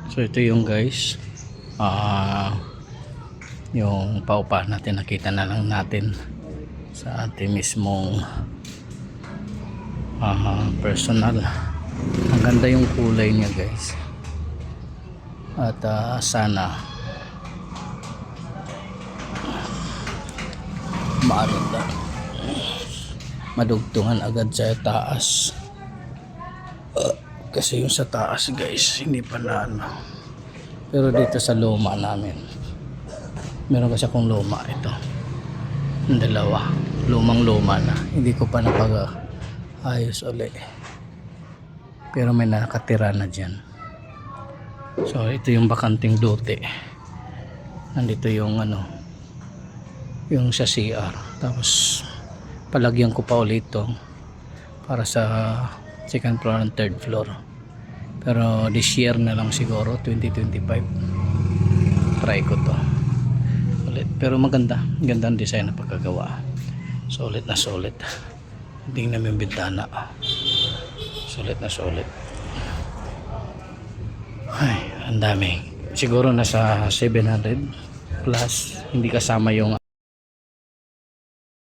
So ito yung guys, yung paupa natin, nakita na lang natin sa ating mismong personal. Ang ganda yung kulay niya guys, at sana maarita madugtungan agad sa taas. Kasi yung sa taas guys hindi pa na ano. Pero dito sa luma namin, meron kasi akong luma, ito yung dalawa, lumang luma na hindi ko pa napag-ayos ulit, pero may nakatira na dyan. So ito yung bakanting lote, nandito yung ano, yung sa CR, tapos palagyan ko pa ulit ito para sa second floor and third floor, pero this year na lang siguro, 2025 try ko to ulit. Pero maganda ang design na pagkagawa, solid na solid. Tingnan mo yung bintana, solid na solid. Ay, ang dami, siguro nasa 700 plus, hindi kasama yung